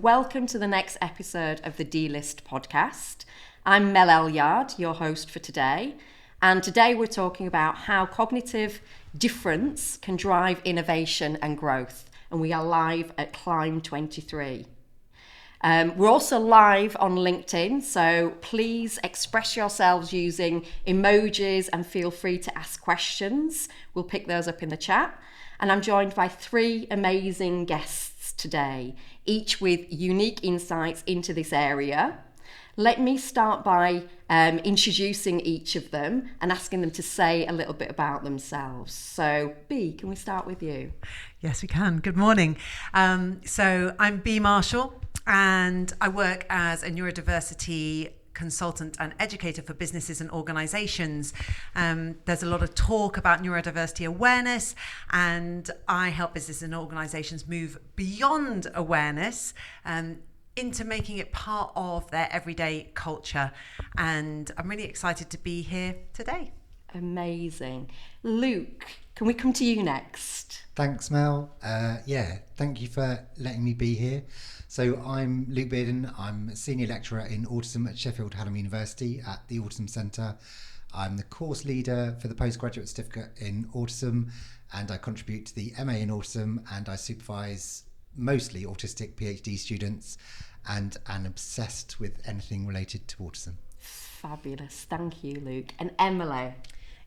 Welcome to the next episode of the D-List podcast. I'm Mel Elyard, your host for today. And today we're talking about how cognitive difference can drive innovation and growth. And we are live at Climb23. We're also live on LinkedIn, so please express yourselves using emojis and feel free to ask questions. We'll pick those up in the chat. And I'm joined by three amazing guests today, each with unique insights into this area. Let me start by introducing each of them and asking them to say a little bit about themselves. So, B, can we start with you? Yes, we can. Good morning. So I'm B. Marshall, and I work as a neurodiversity consultant and educator for businesses and organizations. There's a lot of talk about neurodiversity awareness, and I help businesses and organizations move beyond awareness into making it part of their everyday culture. And I'm really excited to be here today. Amazing. Luke, can we come to you next? Thanks, Mel. Thank you for letting me be here. So I'm Luke Bearden. I'm a senior lecturer in autism at Sheffield Hallam University at the Autism Centre. I'm the course leader for the postgraduate certificate in autism, and I contribute to the MA in autism, and I supervise mostly autistic PhD students and am obsessed with anything related to autism. Fabulous. Thank you, Luke. And Emily.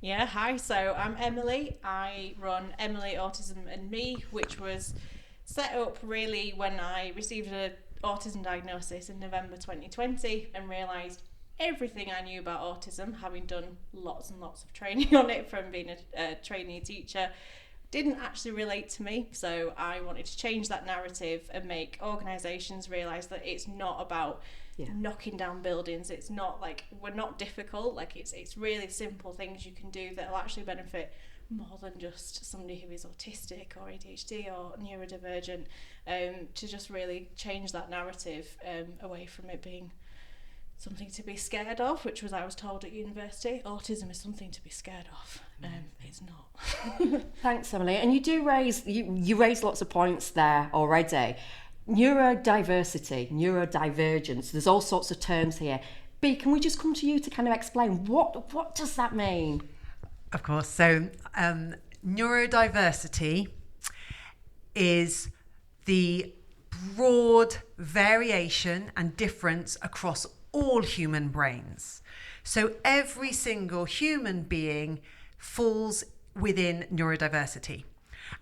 Yeah, hi. So I'm Emily. I run Emily Autism and Me, which was set up really when I received an autism diagnosis in November 2020 and realised everything I knew about autism, having done lots and lots of training on it from being a trainee teacher, didn't actually relate to me. So I wanted to change that narrative and make organisations realise that it's not about knocking down buildings. It's not like, we're not difficult, like it's really simple things you can do that will actually benefit more than just somebody who is autistic or ADHD or neurodivergent, to just really change that narrative away from it being something to be scared of, which was I was told at university. Autism is something to be scared of. It's not. Thanks, Emily. And you do raise you raise lots of points there already. Neurodiversity, neurodivergence, there's all sorts of terms here. B, can we just come to you to kind of explain what does that mean? Of course. So neurodiversity is the broad variation and difference across all human brains. So every single human being falls within neurodiversity.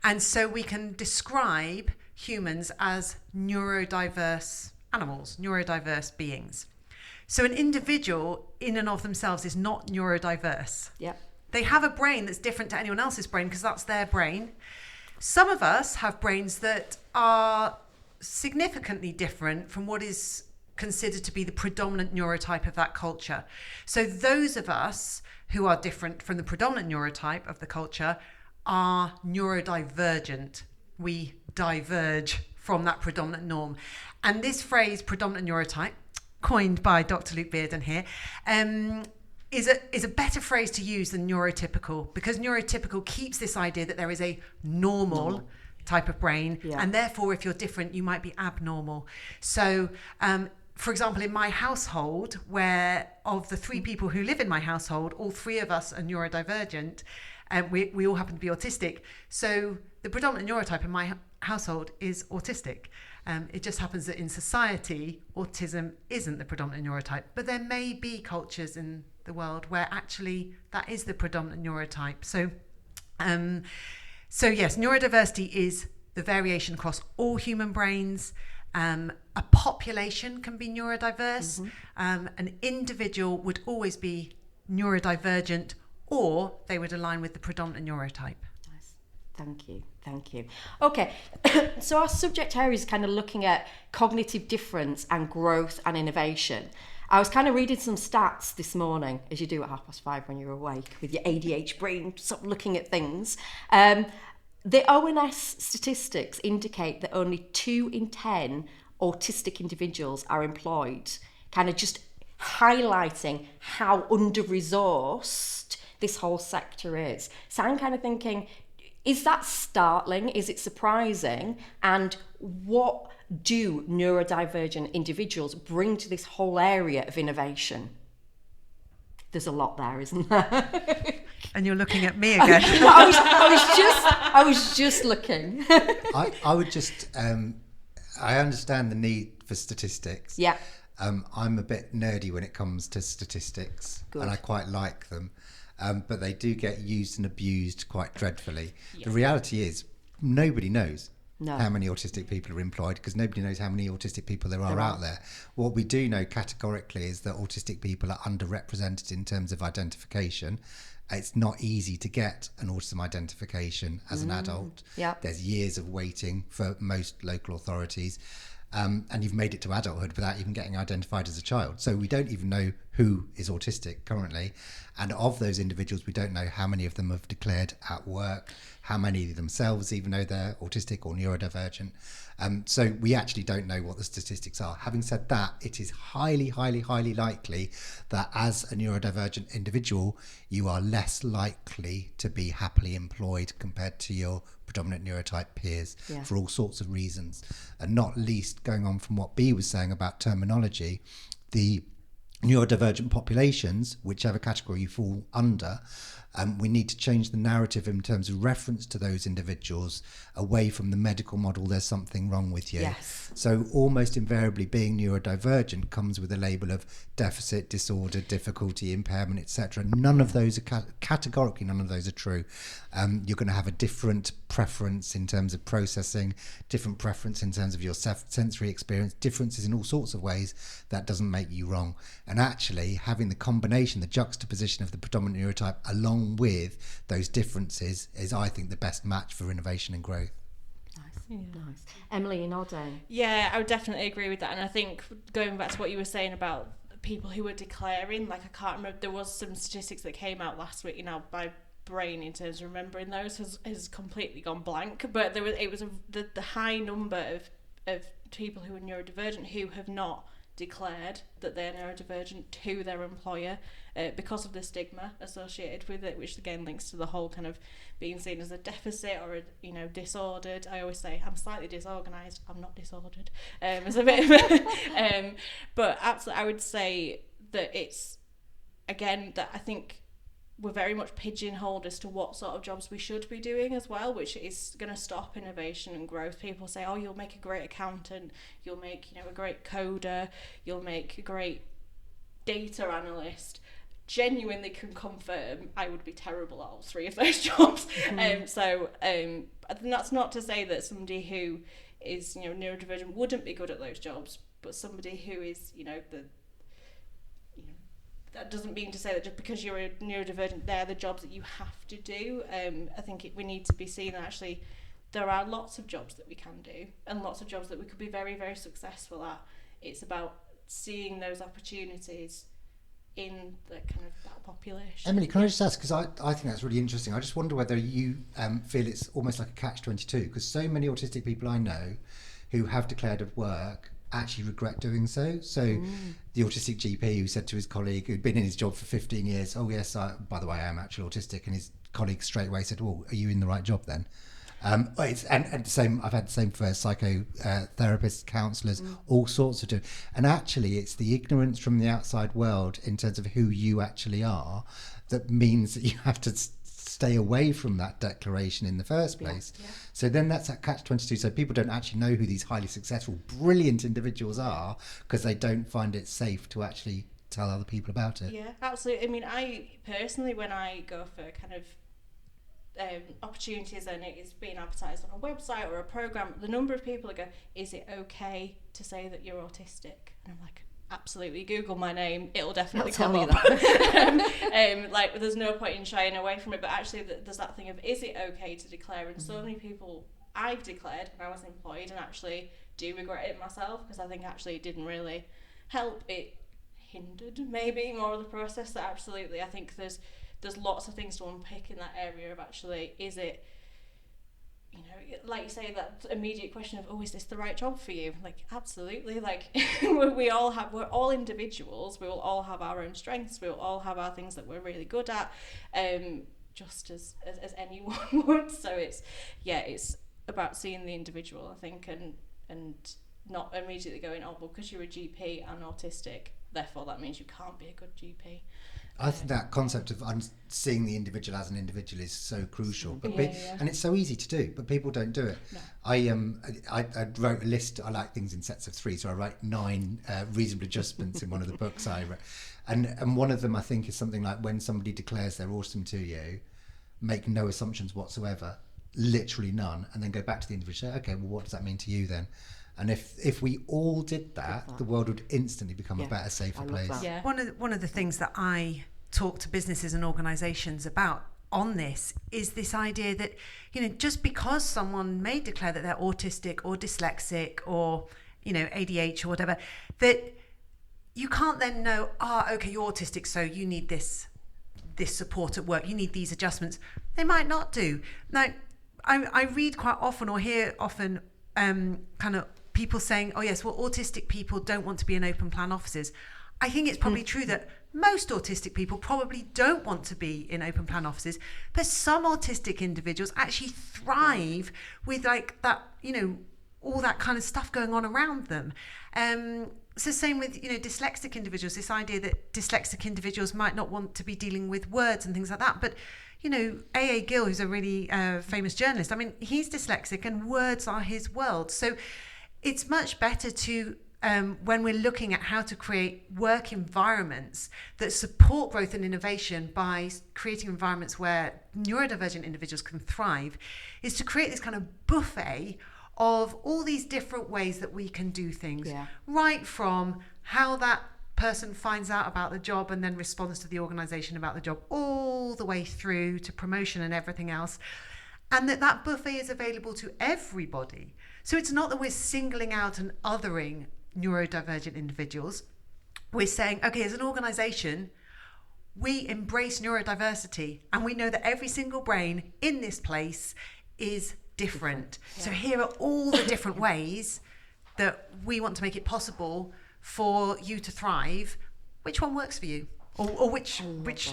And so we can describe humans as neurodiverse animals, neurodiverse beings. So an individual in and of themselves is not neurodiverse. Yeah. They have a brain that's different to anyone else's brain because that's their brain. Some of us have brains that are significantly different from what is considered to be the predominant neurotype of that culture. So those of us who are different from the predominant neurotype of the culture are neurodivergent. We diverge from that predominant norm. And this phrase, predominant neurotype, coined by Dr. Luke Bearden here, is a better phrase to use than neurotypical, because neurotypical keeps this idea that there is a normal type of brain, and therefore if you're different you might be abnormal. So for example, in my household, where of the three people who live in my household, all three of us are neurodivergent, and we all happen to be autistic. So the predominant neurotype in my household is autistic. It just happens that in society, autism isn't the predominant neurotype, but there may be cultures in the world where actually that is the predominant neurotype. So yes, neurodiversity is the variation across all human brains. A population can be neurodiverse. An individual would always be neurodivergent, or they would align with the predominant neurotype. Nice. Thank you. Okay, so our subject area is kind of looking at cognitive difference and growth and innovation. I was kind of reading some stats this morning, as you do at 5:30 when you're awake with your ADHD brain, sort of looking at things. The ONS statistics indicate that only 2 in 10 autistic individuals are employed, kind of just highlighting how under-resourced this whole sector is. So I'm kind of thinking, is that startling? Is it surprising? And what do neurodivergent individuals bring to this whole area of innovation? There's a lot there, isn't there? And you're looking at me again. I was just looking. I would just, I understand the need for statistics. Yeah. I'm a bit nerdy when it comes to statistics. Good. And I quite like them. But they do get used and abused quite dreadfully. Yeah. The reality is nobody knows how many autistic people are employed, because nobody knows how many autistic people there are out there. What we do know categorically is that autistic people are underrepresented in terms of identification. It's not easy to get an autism identification as an adult. Yeah. There's years of waiting for most local authorities. And you've made it to adulthood without even getting identified as a child. So we don't even know who is autistic currently. And of those individuals, we don't know how many of them have declared at work, how many themselves even know they're autistic or neurodivergent. So we actually don't know what the statistics are. Having said that, it is highly, highly, highly likely that as a neurodivergent individual, you are less likely to be happily employed compared to your predominant neurotype peers for all sorts of reasons. And not least, going on from what Bea was saying about terminology, the neurodivergent populations, whichever category you fall under, we need to change the narrative in terms of reference to those individuals away from the medical model, there's something wrong with you. Yes. So almost invariably being neurodivergent comes with a label of deficit, disorder, difficulty, impairment, etc. None of those are categorically, none of those are true. You're going to have a different preference in terms of processing, different preference in terms of your sensory experience, differences in all sorts of ways. That doesn't make you wrong. And actually having the combination, the juxtaposition of the predominant neurotype along with those differences is, I think, the best match for innovation and growth. Nice. Emily, in Ode. Yeah, I would definitely agree with that. And I think going back to what you were saying about people who were declaring, like, I can't remember, there was some statistics that came out last week, my brain in terms of remembering those has completely gone blank, but it was the high number of people who are neurodivergent who have not declared that they're neurodivergent to their employer because of the stigma associated with it, which again links to the whole kind of being seen as a deficit or a, disordered. I always say I'm slightly disorganized, I'm not disordered, as a bit but absolutely I would say that it's, again, that I think we're very much pigeonholed as to what sort of jobs we should be doing as well, which is going to stop innovation and growth. People say, oh, you'll make a great accountant, you'll make a great coder, you'll make a great data analyst. Genuinely can confirm I would be terrible at all three of those jobs. And that's not to say that somebody who is neurodivergent wouldn't be good at those jobs, but somebody who is that doesn't mean to say that just because you're a neurodivergent, they're the jobs that you have to do. I think we need to be seeing that actually there are lots of jobs that we can do and lots of jobs that we could be very, very successful at. It's about seeing those opportunities in the kind of that population. Emily, can I just ask, because I think that's really interesting. I just wonder whether you feel it's almost like a catch-22, because so many autistic people I know who have declared at work actually regret doing so. So the autistic GP who said to his colleague who'd been in his job for 15 years, oh yes, by the way, I am actually autistic, and his colleague straight away said, well, are you in the right job then? And the same, I've had the same for psychotherapists, counsellors, all sorts of and actually it's the ignorance from the outside world in terms of who you actually are that means that you have to stay away from that declaration in the first place. Yeah. So then that's that catch-22. So people don't actually know who these highly successful, brilliant individuals are because they don't find it safe to actually tell other people about it. Yeah, absolutely. I mean, I personally, when I go for kind of opportunities and it is being advertised on a website or a program, the number of people that go, is it okay to say that you're autistic? And I'm like, absolutely, Google my name, it'll definitely come up. Like, there's no point in shying away from it, but actually there's that thing of, is it okay to declare? And so many people, I've declared when I was employed and actually do regret it myself, because I think actually it didn't really help. It hindered maybe more of the process. That absolutely, I think there's lots of things to unpick in that area of actually, is it, like you say, that immediate question of, oh, is this the right job for you? Like, absolutely. Like, we're all individuals. We will all have our own strengths. We will all have our things that we're really good at, just as anyone would. So it's about seeing the individual, I think, and not immediately going, oh, well, because you're a GP and autistic, therefore that means you can't be a good GP. I think that concept of seeing the individual as an individual is so crucial, but Yeah. and it's so easy to do, but people don't do it. No. I wrote a list. I like things in sets of 3, so I write 9 reasonable adjustments in one of the books I wrote, and one of them I think is something like, when somebody declares they're awesome to you, make no assumptions whatsoever, literally none, and then go back to the individual. Okay, well, what does that mean to you then? And if we all did that, the world would instantly become a better, safer place. Yeah. One of the things that I talk to businesses and organisations about on this is this idea that, just because someone may declare that they're autistic or dyslexic or, ADH or whatever, that you can't then know, okay, you're autistic, so you need this support at work, you need these adjustments. They might not do. Now, I read quite often or hear often kind of people saying, oh yes, well, autistic people don't want to be in open plan offices. I think it's probably true that most autistic people probably don't want to be in open plan offices, but some autistic individuals actually thrive with like that, all that kind of stuff going on around them. So same with, dyslexic individuals, this idea that dyslexic individuals might not want to be dealing with words and things like that. But, A.A. Gill, who's a really famous journalist, I mean, he's dyslexic and words are his world. So it's much better to, when we're looking at how to create work environments that support growth and innovation by creating environments where neurodivergent individuals can thrive, is to create this kind of buffet of all these different ways that we can do things, right from how that person finds out about the job and then responds to the organisation about the job, all the way through to promotion and everything else, and that buffet is available to everybody. So it's not that we're singling out and othering neurodivergent individuals. We're saying, okay, as an organisation, we embrace neurodiversity and we know that every single brain in this place is different. So here are all the different ways that we want to make it possible for you to thrive. Which one works for you? Or which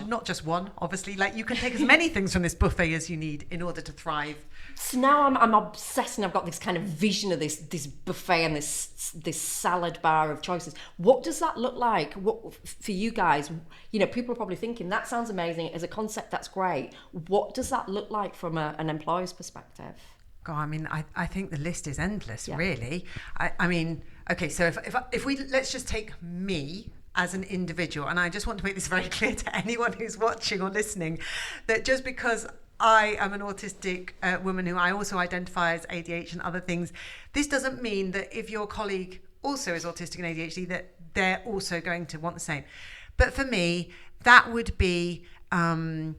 not just one, obviously. Like, you can take as many things from this buffet as you need in order to thrive. So now I'm obsessed, and I've got this kind of vision of this buffet and this salad bar of choices. What does that look like? What for you guys? People are probably thinking that sounds amazing as a concept. That's great. What does that look like from an employer's perspective? God, I mean, I think the list is endless, really. I mean, okay, so if we let's just take me as an individual, and I just want to make this very clear to anyone who's watching or listening, that just because I am an autistic woman who I also identify as ADHD and other things, this doesn't mean that if your colleague also is autistic and ADHD that they're also going to want the same. But for me, that would be, from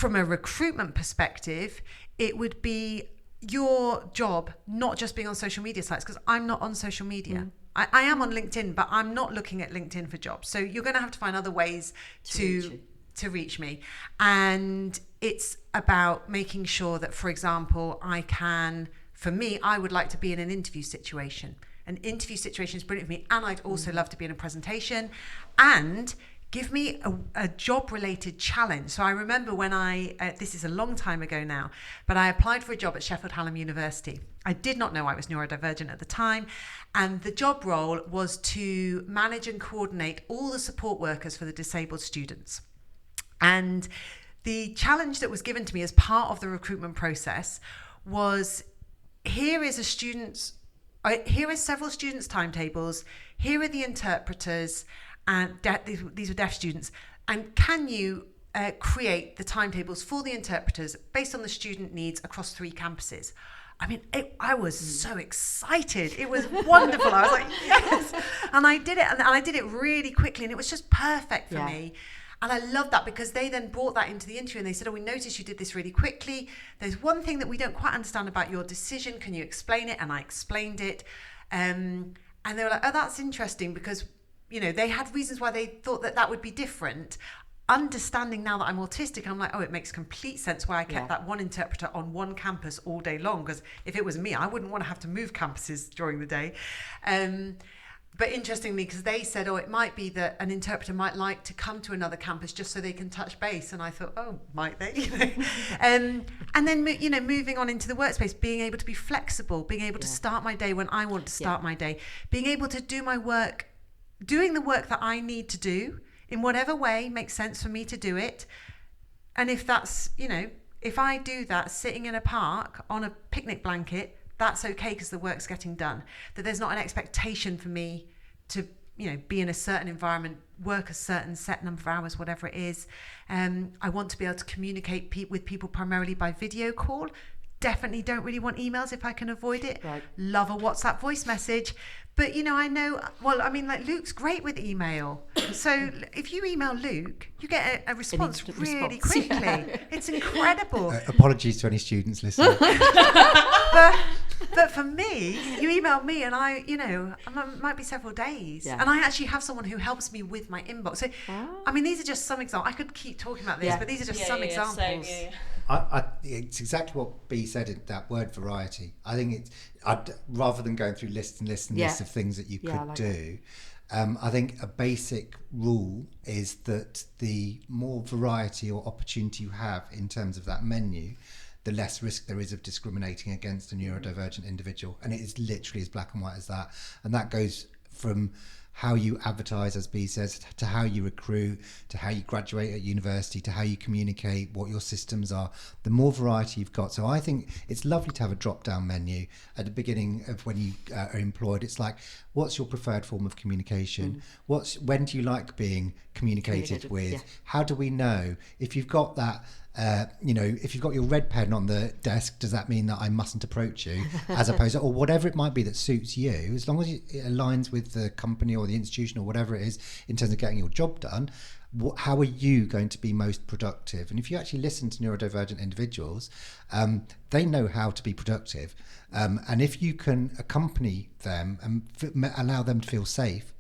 a recruitment perspective, it would be your job not just being on social media sites, because I'm not on social media. I am on LinkedIn, but I'm not looking at LinkedIn for jobs. So you're going to have to find other ways to reach me. And it's about making sure that, for example, for me, I would like to be in an interview situation. An interview situation is brilliant for me. And I'd also love to be in a presentation. And give me a job-related challenge. So I remember when this is a long time ago now, but I applied for a job at Sheffield Hallam University. I did not know I was neurodivergent at the time. And the job role was to manage and coordinate all the support workers for the disabled students. And the challenge that was given to me as part of the recruitment process was, here are several students' timetables, here are the interpreters, and these were deaf students, and can you create the timetables for the interpreters based on the student needs across 3 campuses? I mean, I was so excited. It was wonderful. I was like, yes. And I did it, and I did it really quickly, and it was just perfect for me. And I loved that, because they then brought that into the interview and they said, oh, we noticed you did this really quickly. There's one thing that we don't quite understand about your decision. Can you explain it? And I explained it. And they were like, oh, that's interesting, because, they had reasons why they thought that would be different. Understanding now that I'm autistic, I'm like, oh, it makes complete sense why I kept that one interpreter on one campus all day long, because if it was me, I wouldn't want to have to move campuses during the day. But interestingly, because they said, oh, it might be that an interpreter might like to come to another campus just so they can touch base. And I thought, oh, might they? And then, moving on into the workspace, being able to be flexible, being able to start my day when I want to start my day, being able to do my work, doing the work that I need to do in whatever way makes sense for me to do it. And if that's, if I do that sitting in a park on a picnic blanket, that's okay because the work's getting done. That there's not an expectation for me to, be in a certain environment, work a certain set number of hours, whatever it is. I want to be able to communicate with people primarily by video call. Definitely don't really want emails if I can avoid it. Right. Love a WhatsApp voice message. But, Luke's great with email. So if you email Luke, you get a response really quickly. Yeah. It's incredible. Apologies to any students listening. But for me, you email me and it might be several days. Yeah. And I actually have someone who helps me with my inbox. So, these are just some examples. I could keep talking about this, but these are just some examples. It's exactly what B said in that word variety. I think rather than going through lists and lists and lists of things that you could do, I think a basic rule is that the more variety or opportunity you have in terms of that menu, the less risk there is of discriminating against a neurodivergent individual. And it is literally as black and white as that. And that goes from how you advertise, as B says, to how you recruit, to how you graduate at university, to how you communicate, what your systems are. The more variety you've got. So I think it's lovely to have a drop-down menu at the beginning of when you are employed. It's like, what's your preferred form of communication? When do you like being communicated with? Yeah. How do we know? If you've got that, if you've got your red pen on the desk, does that mean that I mustn't approach you? As opposed to, or whatever it might be that suits you, as long as it aligns with the company or the institution or whatever it is in terms of getting your job done, how are you going to be most productive? And if you actually listen to neurodivergent individuals, they know how to be productive. And if you can accompany them and allow them to feel safe,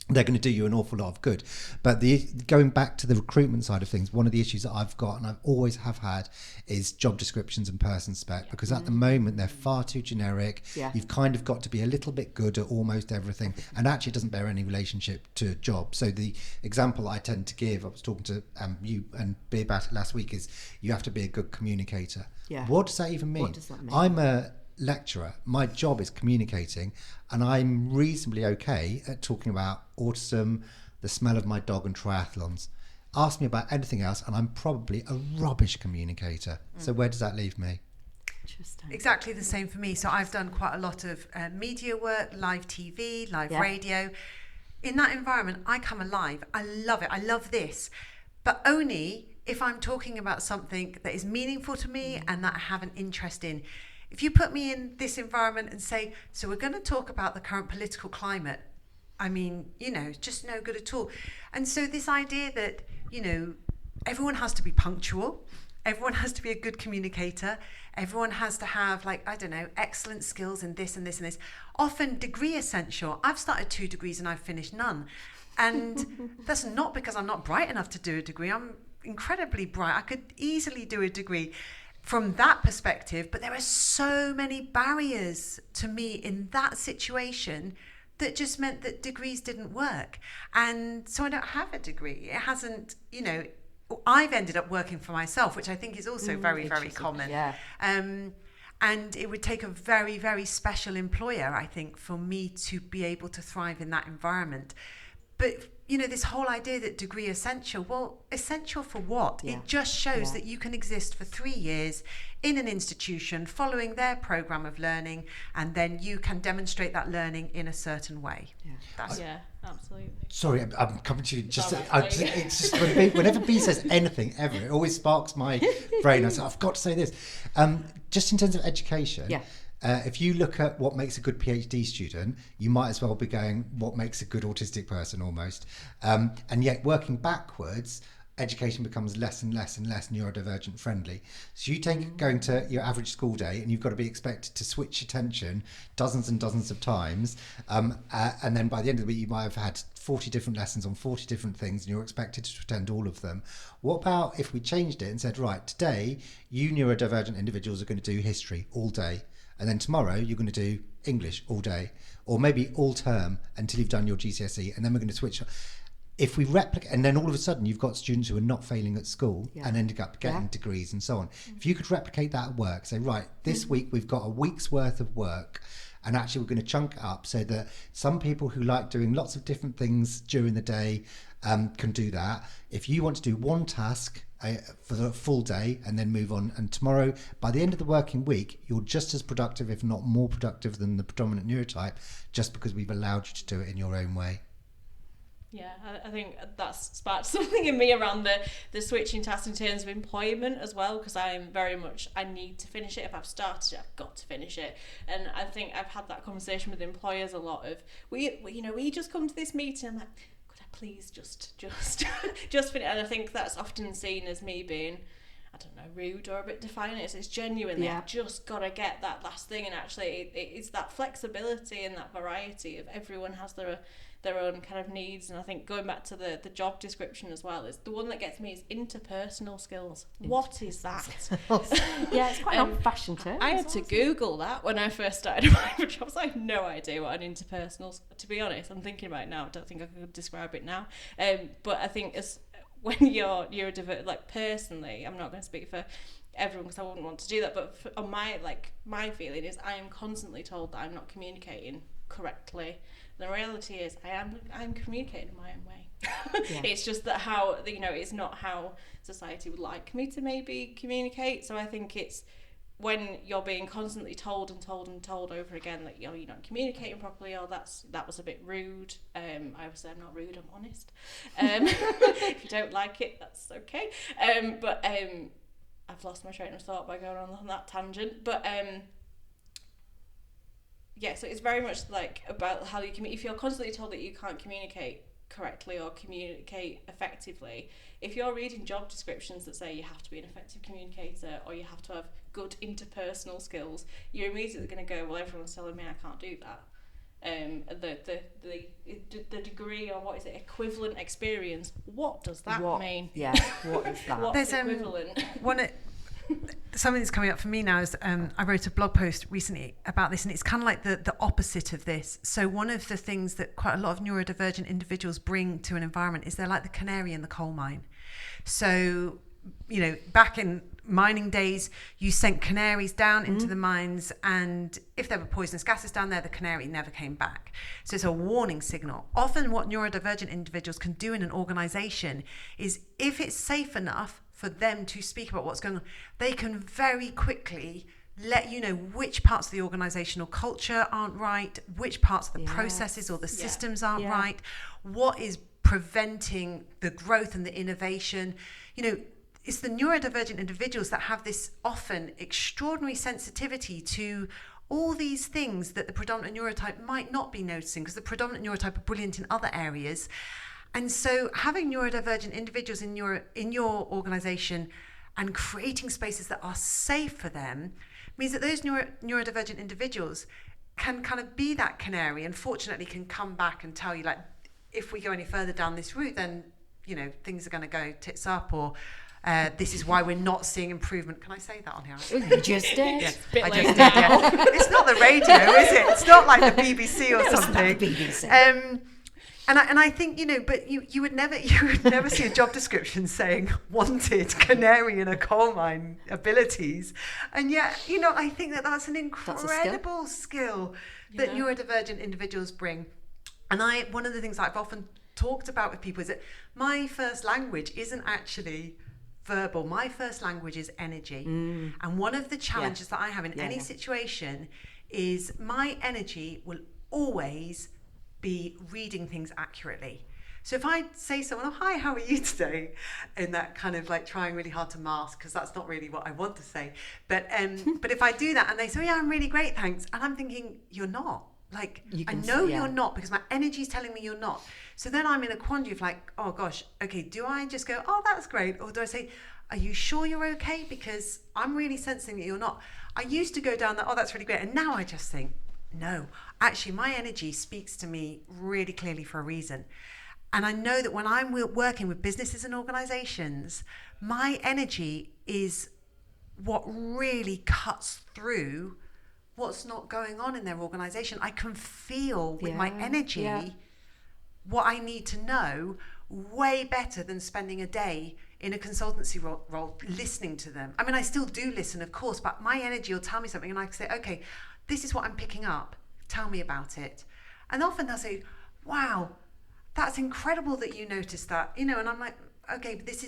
they're going to do you an awful lot of good. But going back to the recruitment side of things, one of the issues that I've got and I've always have had is job descriptions and person spec, because at the moment they're far too generic. You've kind of got to be a little bit good at almost everything, and actually it doesn't bear any relationship to job. So the example I tend to give, I was talking to you and B about it last week, is you have to be a good communicator. What does that even mean? What does that mean? I'm a lecturer, my job is communicating, and I'm reasonably okay at talking about autism, the smell of my dog, and triathlons. Ask me about anything else and I'm probably a rubbish communicator. So where does that leave me? Interesting. Exactly the same for me. So I've done quite a lot of media work, live TV, live radio. In that environment, I come alive. I love it. I love this. But only if I'm talking about something that is meaningful to me and that I have an interest in. If you put me in this environment and say, so we're going to talk about the current political climate, it's just no good at all. And so this idea that, everyone has to be punctual, everyone has to be a good communicator, everyone has to have excellent skills in this and this and this, often degree essential. I've started 2 degrees and I've finished none. And that's not because I'm not bright enough to do a degree. I'm incredibly bright. I could easily do a degree from that perspective, but there are so many barriers to me in that situation that just meant that degrees didn't work. And so I don't have a degree. It hasn't, I've ended up working for myself, which I think is also very, very common. Yeah. And it would take a very, very special employer, I think, for me to be able to thrive in that environment. But this whole idea that degree essential, well, essential for what? Yeah. It just shows that you can exist for 3 years in an institution following their program of learning, and then you can demonstrate that learning in a certain way. Yeah, absolutely. Sorry, I'm coming to you. It's just whenever B says anything ever, it always sparks my brain. I say, I've got to say this. Just in terms of education. Yeah. If you look at what makes a good PhD student, you might as well be going, what makes a good autistic person almost. And yet working backwards, education becomes less and less and less neurodivergent friendly. So you take going to your average school day and you've got to be expected to switch attention dozens and dozens of times. And then by the end of the week, you might have had 40 different lessons on 40 different things and you're expected to attend all of them. What about if we changed it and said, right, today, you neurodivergent individuals are going to do history all day. and then tomorrow you're going to do English all day, or maybe all term until you've done your GCSE, and then we're going to switch. If we replicate, and then all of a sudden you've got students who are not failing at school and ending up getting degrees and so on. If you could replicate that at work, say, right, this week we've got a week's worth of work, and actually we're going to chunk it up so that some people who like doing lots of different things during the day can do that. If you want to do one task for the full day and then move on, and tomorrow, by the end of the working week, you're just as productive, if not more productive than the predominant neurotype, just because we've allowed you to do it in your own way. Yeah, I think that's sparked something in me around the switching tasks in terms of employment as well, because I'm very much, I need to finish it. If I've started it, I've got to finish it. And I think I've had that conversation with employers a lot of, we just come to this meeting, I'm like, could I please just finish? And I think that's often seen as me being, I don't know, rude or a bit defiant. It's genuinely, I've just got to get that last thing. And actually it's that flexibility and that variety of everyone has their own kind of needs. And I think going back to the job description as well, is the one that gets me is interpersonal skills. What is that? Yeah, it's quite an old-fashioned term. I had to Google that when I first started applying for jobs. I had no idea what an interpersonal, to be honest. I'm thinking about it now. I don't think I could describe it now. But I think when you're like, personally, I'm not going to speak for everyone because I wouldn't want to do that, but on my feeling is I am constantly told that I'm not communicating correctly. The reality is I'm communicating in my own way. It's just that how, it's not how society would like me to maybe communicate. So I think it's when you're being constantly told and told and told over again that you're not communicating properly, or that was a bit rude. I would say I'm not rude, I'm honest. If you don't like it, that's okay. But I've lost my train of thought by going on that tangent. But so it's very much like about how you if you're constantly told that you can't communicate correctly or communicate effectively, if you're reading job descriptions that say you have to be an effective communicator or you have to have good interpersonal skills, you're immediately going to go, well, everyone's telling me I can't do that. The degree, or what is it, equivalent experience, what does that mean? Yeah, what is that? What's equivalent? Something that's coming up for me now is I wrote a blog post recently about this, and it's kind of like the opposite of this. So one of the things that quite a lot of neurodivergent individuals bring to an environment is they're like the canary in the coal mine. So, back in mining days, you sent canaries down into the mines, and if there were poisonous gases down there, the canary never came back. So it's a warning signal. Often what neurodivergent individuals can do in an organisation is, if it's safe enough for them to speak about what's going on, they can very quickly let you know which parts of the organisational culture aren't right, which parts of the processes or the systems aren't right, what is preventing the growth and the innovation. It's the neurodivergent individuals that have this often extraordinary sensitivity to all these things that the predominant neurotype might not be noticing, because the predominant neurotype are brilliant in other areas. And so having neurodivergent individuals in your organisation and creating spaces that are safe for them means that those neurodivergent individuals can kind of be that canary, and fortunately can come back and tell you, like, if we go any further down this route, then things are going to go tits up, or this is why we're not seeing improvement. Can I say that on here? You just did. Yeah, I just did. Yeah. It's not the radio, is it? It's not like the BBC or something. BBC. And I think, but you would never see a job description saying wanted canary in a coal mine abilities. And yet, I think that's an incredible skill that neurodivergent individuals bring. And one of the things I've often talked about with people is that my first language isn't actually verbal. My first language is energy. And one of the challenges that I have in any situation is my energy will always be reading things accurately. So if I say to someone, "Oh, hi, how are you today?" in that kind of like trying really hard to mask, because that's not really what I want to say. But if I do that and they say, "Oh, yeah, I'm really great, thanks," and I'm thinking, "You're not." Like, I know you're not, because my energy's telling me you're not. So then I'm in a quandary of like, oh gosh, okay, do I just go, "Oh, that's great," or do I say, "Are you sure you're okay? Because I'm really sensing that you're not." I used to go down that, "Oh, that's really great," and now I just think, no, actually my energy speaks to me really clearly for a reason. And I know that when I'm working with businesses and organizations, my energy is what really cuts through what's not going on in their organisation. I can feel with my energy what I need to know way better than spending a day in a consultancy role listening to them. I mean, I still do listen, of course, but my energy will tell me something and I can say, okay, this is what I'm picking up. Tell me about it. And often they'll say, wow, that's incredible that you noticed that, you know, and I'm like, okay, but this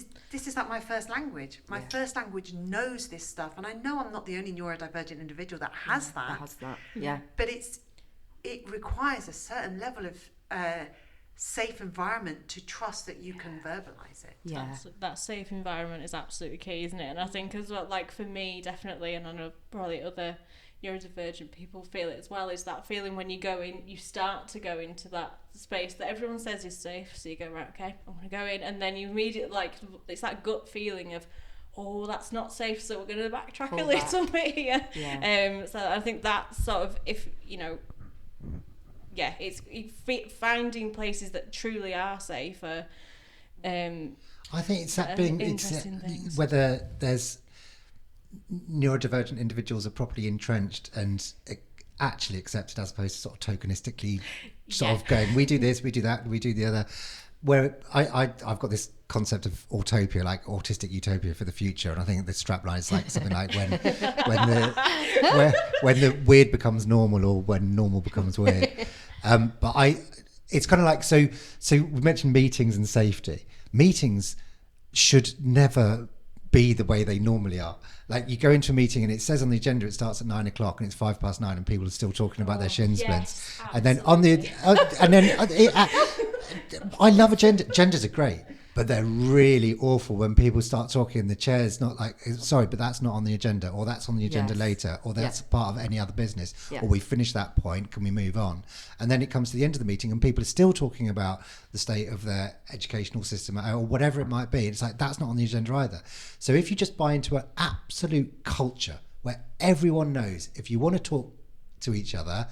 is like my first language. My first language knows this stuff, and I know I'm not the only neurodivergent individual that has that. Yeah. But it requires a certain level of safe environment to trust that you can verbalize it. Yeah. That safe environment is absolutely key, isn't it? And I think as well, like for me, definitely, and I know probably other neurodivergent people feel it as well, is that feeling when you start to go into that space that everyone says is safe, so you go, right, okay, I'm gonna go in, and then you immediately, like, it's that gut feeling of, oh, that's not safe, so we're gonna backtrack a little bit here. So I think that sort of, if you know, it's finding places that truly are safer. I think it's that being, it's whether there's neurodivergent individuals are properly entrenched and actually accepted, as opposed to sort of tokenistically sort of going, we do this, we do that, we do the other. Where I've got this concept of autopia, like autistic utopia for the future, and I think the strapline is like something like when the weird becomes normal, or when normal becomes weird. But it's kind of like, so we mentioned meetings and safety. Meetings should never be the way they normally are. Like, you go into a meeting and it says on the agenda it starts at 9 o'clock and it's 9:05 and people are still talking about their shin splints. And then on the I love agendas are great, but they're really awful when people start talking in the chairs, not like, sorry, but that's not on the agenda, or that's on the agenda later, or that's part of any other business, or we finished that point, can we move on? And then it comes to the end of the meeting and people are still talking about the state of their educational system or whatever it might be. It's like, that's not on the agenda either. So if you just buy into an absolute culture where everyone knows, if you want to talk to each other,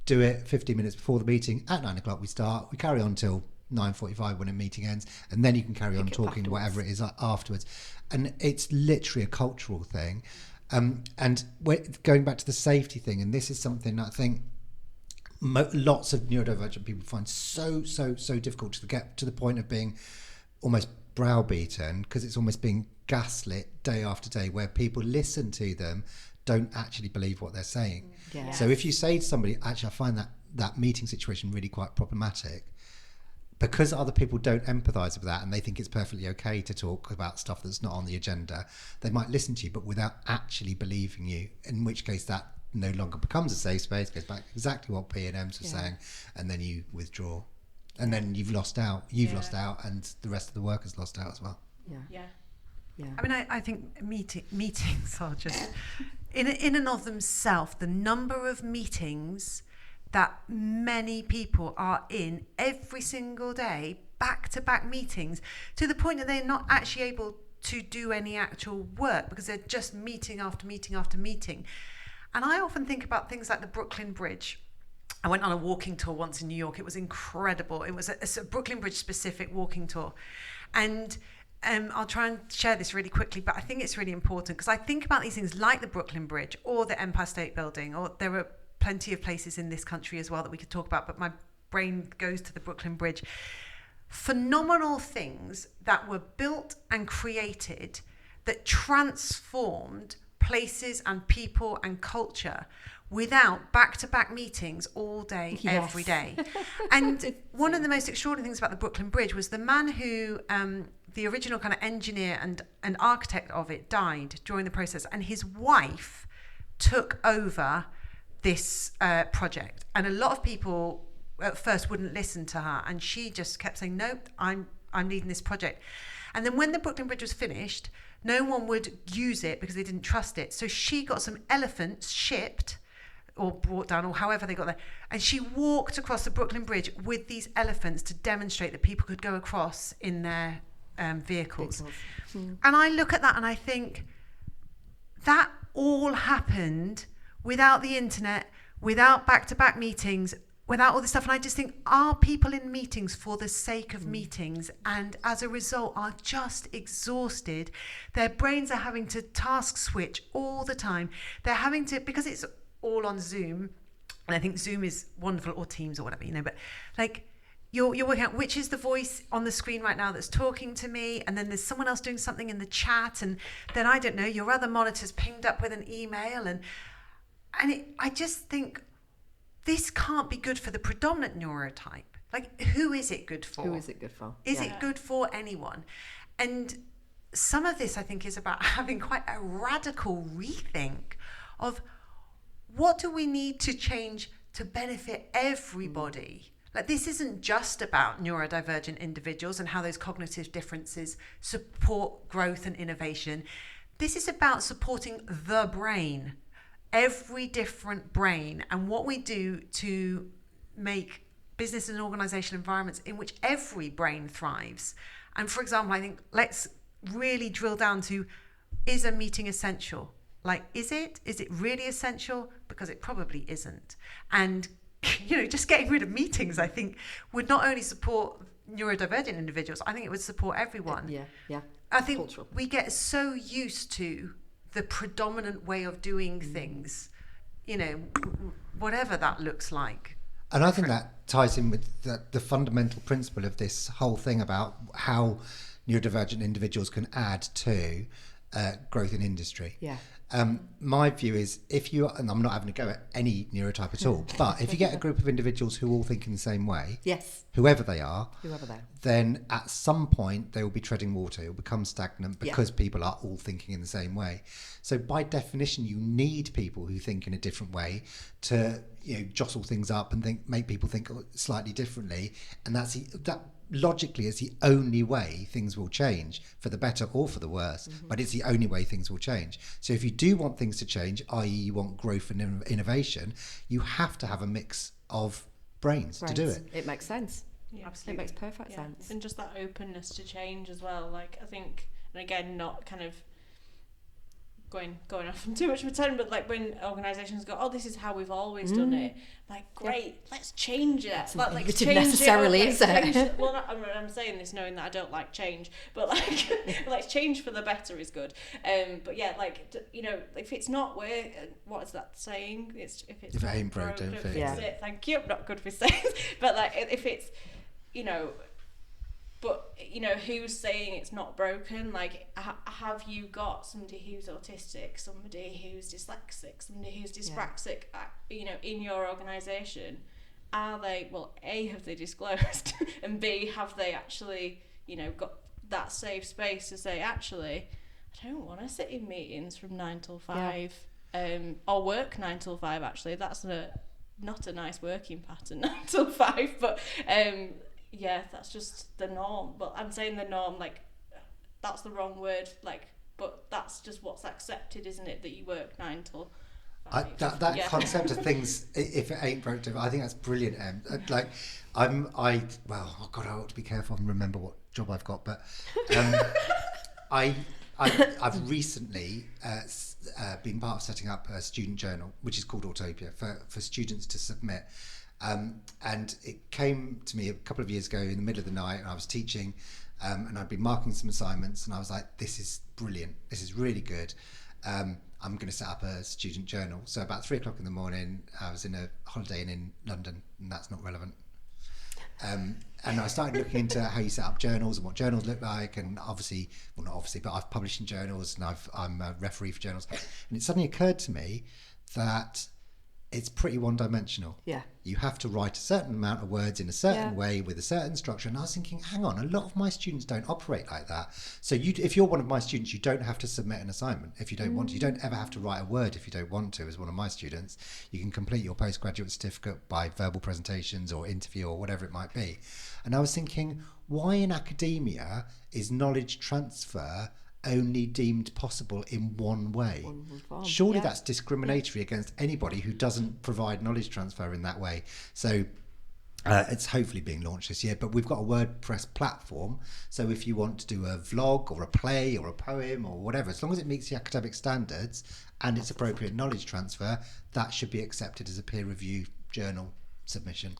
do it 15 minutes before the meeting. At 9 o'clock we start, we carry on till 9:45 when a meeting ends, and then you can carry on talking whatever it is afterwards. And it's literally a cultural thing. And going back to the safety thing, and this is something that I think lots of neurodivergent people find so difficult to get to the point of being almost browbeaten, because it's almost being gaslit day after day, where people listen to them, don't actually believe what they're saying. Yeah. So if you say to somebody, actually, I find that meeting situation really quite problematic, because other people don't empathise with that and they think it's perfectly okay to talk about stuff that's not on the agenda, they might listen to you, but without actually believing you, in which case that no longer becomes a safe space, goes back to exactly what P&Ms were saying, and then you withdraw. And then you've lost out, and the rest of the workers lost out as well. Yeah. I mean, I think meetings are just, in and of themselves, the number of meetings that many people are in every single day, back-to-back meetings, to the point that they're not actually able to do any actual work because they're just meeting after meeting after meeting. And I often think about things like the Brooklyn Bridge. I went on a walking tour once in New York. It was incredible. It was a Brooklyn Bridge specific walking tour. And I'll try and share this really quickly, but I think it's really important because I think about these things like the Brooklyn Bridge or the Empire State Building, or there are plenty of places in this country as well that we could talk about, but my brain goes to the Brooklyn Bridge. Phenomenal things that were built and created that transformed places and people and culture without back-to-back meetings all day, every day. And one of the most extraordinary things about the Brooklyn Bridge was the man who, the original kind of engineer and architect of it, died during the process, and his wife took over this project. And a lot of people at first wouldn't listen to her, and she just kept saying, no, I'm leading this project. And then when the Brooklyn Bridge was finished, no one would use it because they didn't trust it. So she got some elephants shipped or brought down, or however they got there, and she walked across the Brooklyn Bridge with these elephants to demonstrate that people could go across in their vehicles. And I look at that and I think that all happened without the internet, without back-to-back meetings, without all this stuff. And I just think, are people in meetings for the sake of meetings, and as a result are just exhausted? Their brains are having to task switch all the time. They're having to, because it's all on Zoom, and I think Zoom is wonderful, or Teams or whatever, but like you're working out which is the voice on the screen right now that's talking to me, and then there's someone else doing something in the chat, and then I don't know, your other monitor's pinged up with an email, and I just think this can't be good for the predominant neurotype. Like, who is it good for? Who is it good for? Is it good for anyone? And some of this, I think, is about having quite a radical rethink of what do we need to change to benefit everybody? Like, this isn't just about neurodivergent individuals and how those cognitive differences support growth and innovation. This is about supporting the brain, every different brain, and what we do to make business and organisation environments in which every brain thrives. And for example, I think let's really drill down to, is a meeting essential? Like, is it really essential? Because it probably isn't. And just getting rid of meetings, I think, would not only support neurodivergent individuals, I think it would support everyone. Yeah. I think Cultural. we get so used to the predominant way of doing things, whatever that looks like. And I think that ties in with the fundamental principle of this whole thing about how neurodivergent individuals can add to growth in industry. Yeah. My view is, and I'm not having a go at any neurotype at all, but if you get a group of individuals who all think in the same way, Yes. whoever they are, Whoever they are. then at some point they will be treading water. It will become stagnant because people are all thinking in the same way. So by definition, you need people who think in a different way to jostle things up and make people think slightly differently. And that logically is the only way things will change, for the better or for the worse. But it's the only way things will change. So if you do want things to change, i.e. you want growth and innovation, you have to have a mix of brains to do it. It makes sense. Yeah. It makes perfect sense. And just that openness to change as well. Like, I think, and again, not kind of going off on too much of a turn, but like when organisations go, oh, this is how we've always done it. Like, great, let's change it. That's like, not change necessarily, is it? Well, I'm saying this knowing that I don't like change, but like, like change for the better is good. But yeah, like if it's not what is that saying? If it ain't broke, don't fix it. Thank you. I'm not good with sayings, but like if it's But who's saying it's not broken? Like, have you got somebody who's autistic, somebody who's dyslexic, somebody who's dyspraxic, in your organisation? Are they, well, A, have they disclosed, and B, have they actually, got that safe space to say, actually, I don't want to sit in meetings from 9 till 5, or work 9 till 5. Actually, that's not a nice working pattern, 9 till 5, but. Yeah, that's just the norm. But I'm saying the norm, like, that's the wrong word, like, but that's just what's accepted, isn't it? That you work 9 till 5. That concept of things, if it ain't productive, I think that's brilliant, Em. Like, I ought to be careful and remember what job I've got, but I've recently been part of setting up a student journal, which is called Autopia, for students to submit. And it came to me a couple of years ago in the middle of the night, and I was teaching, and I'd been marking some assignments, and I was like, this is brilliant, this is really good. I'm going to set up a student journal. So about 3:00 in the morning, I was in a Holiday Inn in London, and that's not relevant. And I started looking into how you set up journals and what journals look like, and not obviously, but I've published in journals, and I'm a referee for journals. And it suddenly occurred to me that it's pretty one-dimensional. Yeah. You have to write a certain amount of words in a certain way with a certain structure. And I was thinking, hang on, a lot of my students don't operate like that. So if you're one of my students, you don't have to submit an assignment if you don't want to. You don't ever have to write a word if you don't want to, as one of my students. You can complete your postgraduate certificate by verbal presentations or interview or whatever it might be. And I was thinking, why in academia is knowledge transfer only deemed possible in one way? Surely that's discriminatory against anybody who doesn't provide knowledge transfer in that way. So it's hopefully being launched this year, but we've got a WordPress platform. So if you want to do a vlog or a play or a poem or whatever, as long as it meets the academic standards and it's appropriate knowledge transfer, that should be accepted as a peer review journal submission.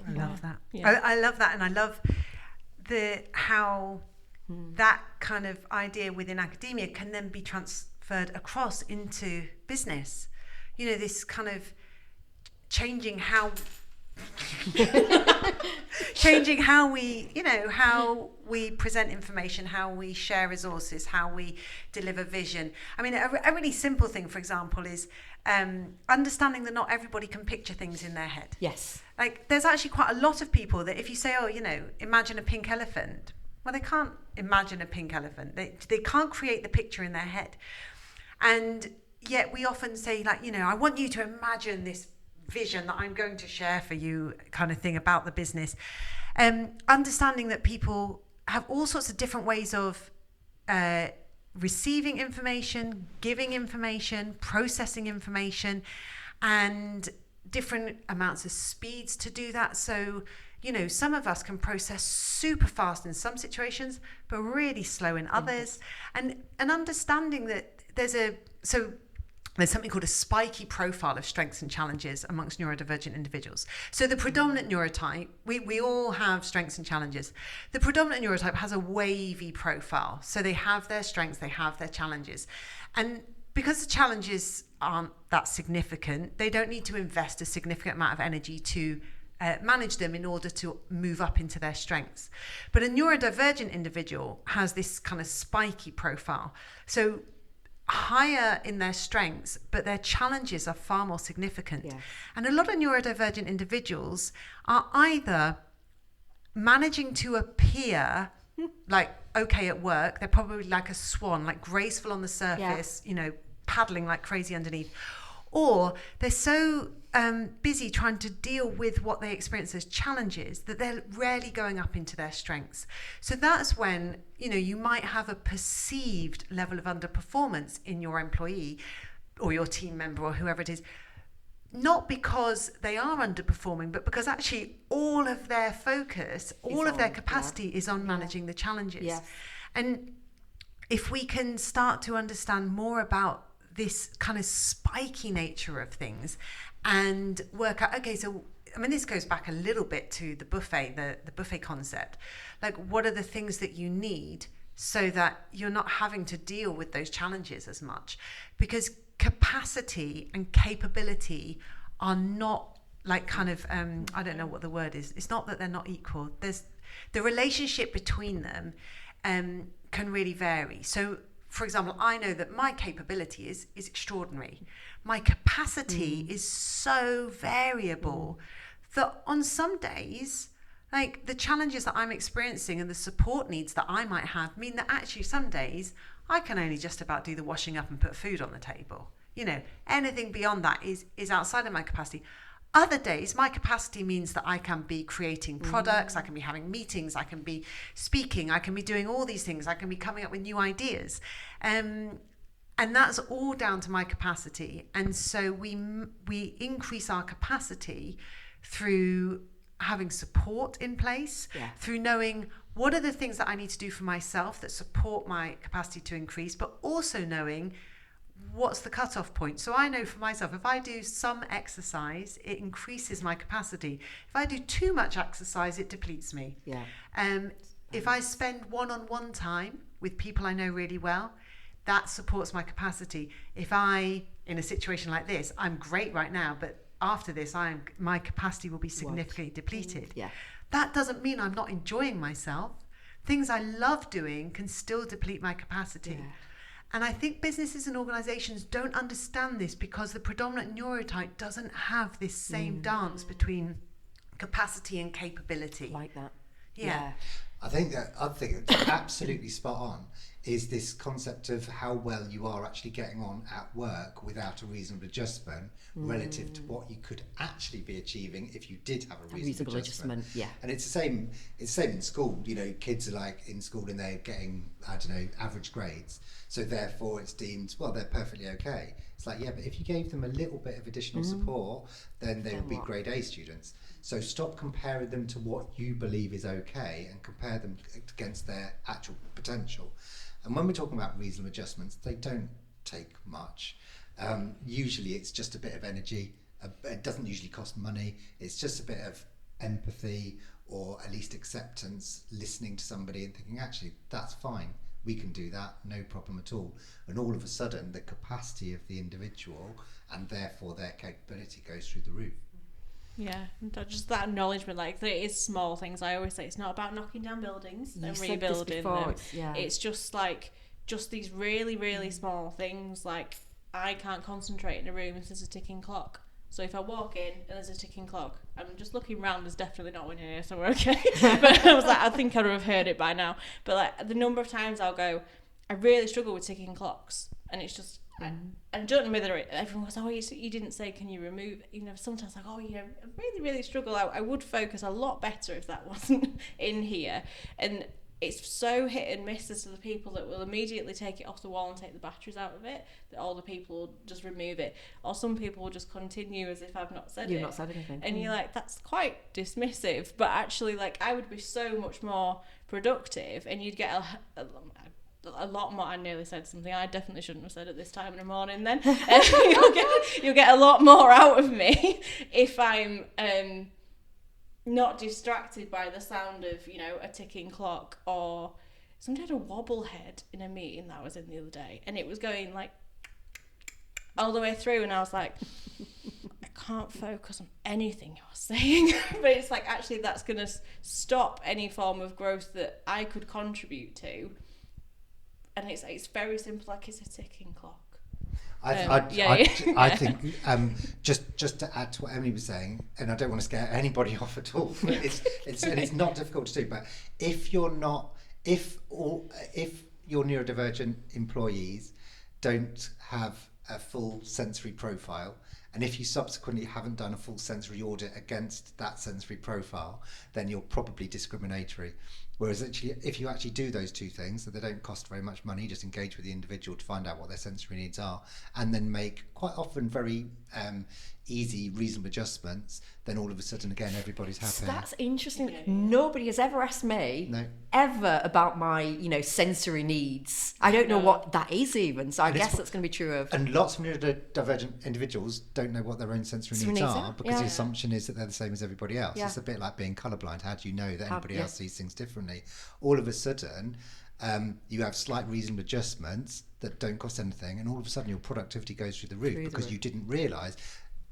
I love that. Yeah. I love that, and I love how that kind of idea within academia can then be transferred across into business. this kind of changing how how we present information, how we share resources, how we deliver vision. I mean, a really simple thing, for example, is understanding that not everybody can picture things in their head. Yes. Like, there's actually quite a lot of people that if you say, imagine a pink elephant, well, they can't imagine a pink elephant. They can't create the picture in their head. And yet we often say, like, I want you to imagine this vision that I'm going to share for you, kind of thing, about the business. Understanding that people have all sorts of different ways of receiving information, giving information, processing information, and different amounts of speeds to do that. So, some of us can process super fast in some situations, but really slow in others. And understanding that there's something called a spiky profile of strengths and challenges amongst neurodivergent individuals. So the predominant neurotype, we all have strengths and challenges. The predominant neurotype has a wavy profile. So they have their strengths, they have their challenges. And because the challenges aren't that significant, they don't need to invest a significant amount of energy to manage them in order to move up into their strengths. But a neurodivergent individual has this kind of spiky profile. So higher in their strengths, but their challenges are far more significant. Yeah. And a lot of neurodivergent individuals are either managing to appear like okay at work, they're probably like a swan, like graceful on the surface, paddling like crazy underneath, or they're so busy trying to deal with what they experience as challenges that they're rarely going up into their strengths. So that's when, you might have a perceived level of underperformance in your employee or your team member or whoever it is, not because they are underperforming, but because actually all of their focus, all of their capacity is on managing the challenges. Yes. And if we can start to understand more about this kind of spiky nature of things and work out, okay, so this goes back a little bit to the buffet, the buffet concept. Like, what are the things that you need so that you're not having to deal with those challenges as much? Because capacity and capability are not like kind of, I don't know what the word is. It's not that they're not equal. There's the relationship between them can really vary. So, for example, I know that my capability is extraordinary. My capacity is so variable that on some days, like, the challenges that I'm experiencing and the support needs that I might have mean that actually some days I can only just about do the washing up and put food on the table. Anything beyond that is outside of my capacity. Other days, my capacity means that I can be creating products, I can be having meetings, I can be speaking, I can be doing all these things, I can be coming up with new ideas. And that's all down to my capacity. And so we increase our capacity through having support in place, through knowing what are the things that I need to do for myself that support my capacity to increase, but also knowing what's the cutoff point. So I know for myself, if I do some exercise, it increases my capacity. If I do too much exercise, it depletes me. If I spend one-on-one time with people I know really well, that supports my capacity. If in a situation like this, I'm great right now, but after this, my capacity will be significantly depleted. That doesn't mean I'm not enjoying myself. Things I love doing can still deplete my capacity. And I think businesses and organizations don't understand this because the predominant neurotype doesn't have this same dance between capacity and capability. Like that. Yeah. I think it's absolutely spot on is this concept of how well you are actually getting on at work without a reasonable adjustment relative to what you could actually be achieving if you did have a reasonable adjustment. And it's the same in school. Kids are like in school and they're getting, average grades. So therefore it's deemed, well, they're perfectly okay. It's like, but if you gave them a little bit of additional support, then they would be grade A students. So stop comparing them to what you believe is okay and compare them against their actual potential. And when we're talking about reasonable adjustments, they don't take much. Usually it's just a bit of energy. It doesn't usually cost money. It's just a bit of empathy or at least acceptance, listening to somebody and thinking, actually, that's fine. we can do that, no problem at all. And all of a sudden, the capacity of the individual and therefore their capability goes through the roof. Yeah, just that acknowledgement, like that it is small things. I always say it's not about knocking down buildings and rebuilding them. It's just like these really, really small things. Like I can't concentrate in a room if there's a ticking clock. So if I walk in and there's a ticking clock, I'm just looking round. There's definitely not one here, so we're okay. But I was like, I think I would have heard it by now. But like the number of times I'll go, I really struggle with ticking clocks, and it's just. And I don't know whether everyone goes, oh, you didn't say, can you remove it? You know, sometimes like, oh, I really, really struggle. I would focus a lot better if that wasn't in here. And it's so hit and miss as to the people that will immediately take it off the wall and take the batteries out of it, that all the people will just remove it. Or some people will just continue as if I've not said it. You've not said anything. And you're like, that's quite dismissive. But actually, like, I would be so much more productive, and you'd get a lot more. I nearly said something I definitely shouldn't have said at this time in the morning then. You'll get a lot more out of me if I'm not distracted by the sound of, you know, a ticking clock. Or somebody had a wobble head in a meeting that I was in the other day, and it was going like all the way through, and I was like, I can't focus on anything you're saying. But it's like, actually that's going to stop any form of growth that I could contribute to. And it's very simple, like it's a ticking clock. I think just to add to what Emily was saying, and I don't want to scare anybody off at all. It's not difficult to do. But if your neurodivergent employees don't have a full sensory profile, and if you subsequently haven't done a full sensory audit against that sensory profile, then you're probably discriminatory. Whereas actually, if you actually do those two things, so they don't cost very much money, just engage with the individual to find out what their sensory needs are, and then make quite often very easy, reasonable adjustments, then all of a sudden, again, everybody's happy. That's interesting. Yeah. Nobody has ever asked me ever about my, you know, sensory needs. I don't know what that is even, so I guess that's going to be true of... And lots of neurodivergent individuals don't know what their own sensory needs are, because the assumption is that they're the same as everybody else. It's a bit like being colourblind. How do you know that anybody else sees things differently? All of a sudden, you have slight reasonable adjustments that don't cost anything, and all of a sudden your productivity goes through the roof because you didn't realise.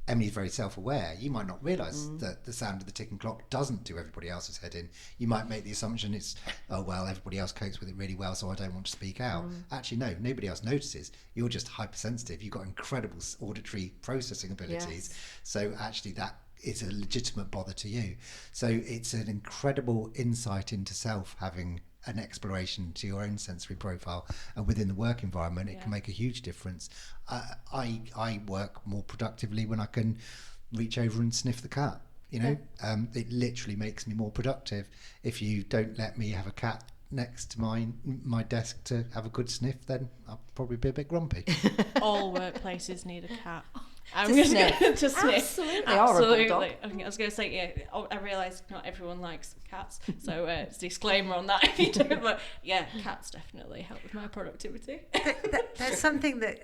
Emily's very self-aware. You might not realise that the sound of the ticking clock doesn't do everybody else's head in. You might make the assumption it's, oh, well, everybody else copes with it really well, so I don't want to speak out. Actually, no, nobody else notices. You're just hypersensitive. You've got incredible auditory processing abilities. So actually that is a legitimate bother to you. So it's an incredible insight into self, having an exploration to your own sensory profile, and within the work environment it can make a huge difference. I work more productively when I can reach over and sniff the cat, you know. It literally makes me more productive. If you don't let me have a cat next to my desk to have a good sniff, then I'll probably be a bit grumpy. All workplaces need a cat. I'm to just sniff. going to sniff. Absolutely. I was going to say, I realise not everyone likes cats, so it's a disclaimer on that if you don't. But yeah, cats definitely help with my productivity. There's something that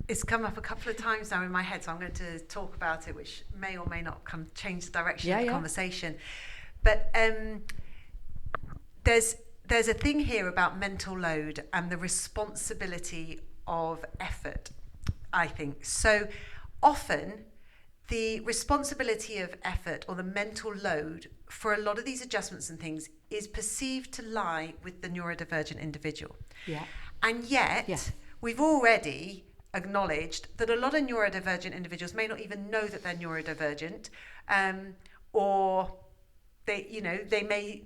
it's come up a couple of times now in my head, so I'm going to talk about it, which may or may not change the direction of the conversation. But there's a thing here about mental load and the responsibility of effort, I think. So often the responsibility of effort or the mental load for a lot of these adjustments and things is perceived to lie with the neurodivergent individual. Yeah. And yet we've already acknowledged that a lot of neurodivergent individuals may not even know that they're neurodivergent, or they may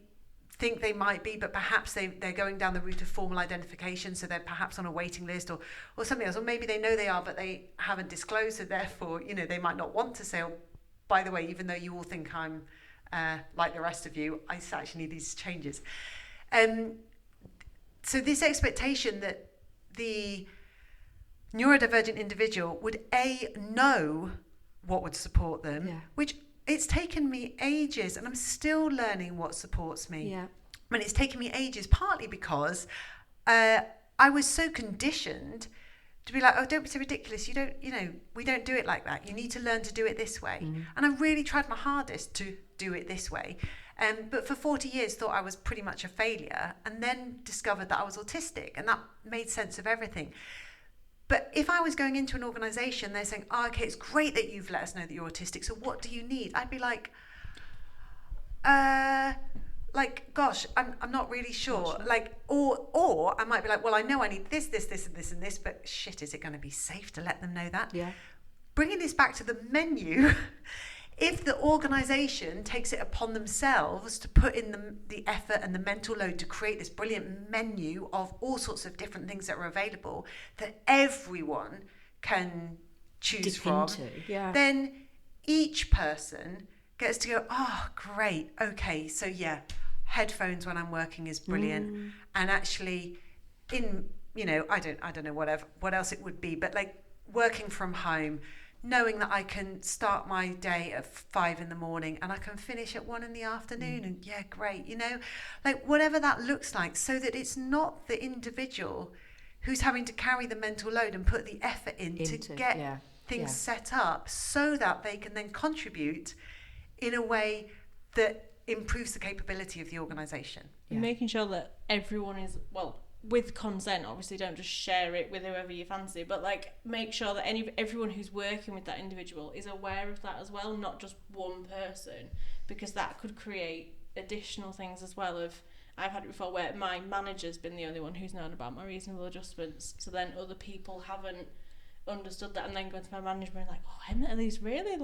think they might be, but perhaps they're going down the route of formal identification, so they're perhaps on a waiting list or something else, or maybe they know they are but they haven't disclosed, so therefore they might not want to say, oh, by the way, even though you all think I'm like the rest of you, I actually need these changes. So this expectation that the neurodivergent individual would know what would support them, which it's taken me ages, and I'm still learning what supports me. Yeah. And it's taken me ages, partly because I was so conditioned to be like, oh, don't be so ridiculous. We don't do it like that. You need to learn to do it this way. And I really tried my hardest to do it this way. But for 40 years thought I was pretty much a failure, and then discovered that I was autistic, and that made sense of everything. But if I was going into an organisation, they're saying, oh, okay, it's great that you've let us know that you're autistic, so what do you need? I'd be like, gosh, I'm not really sure. Like, or I might be like, well, I know I need this, this, this, and this, and this, but shit, is it going to be safe to let them know that? Yeah. Bringing this back to the menu, if the organisation takes it upon themselves to put in the effort and the mental load to create this brilliant menu of all sorts of different things that are available that everyone can choose from, then each person gets to go, oh, great, okay, so yeah, headphones when I'm working is brilliant. And actually, I don't know what else it would be, but like working from home, knowing that I can start my day at 5 a.m. and I can finish at 1 p.m, and yeah, great, like whatever that looks like, so that it's not the individual who's having to carry the mental load and put the effort in to get things set up so that they can then contribute in a way that improves the capability of the organisation. Making sure that everyone is, with consent, obviously don't just share it with whoever you fancy, but like make sure that everyone who's working with that individual is aware of that as well, not just one person, because that could create additional things as well. I've had it before where my manager's been the only one who's known about my reasonable adjustments, so then other people haven't understood that, and then going to my manager and like, oh, Emily's really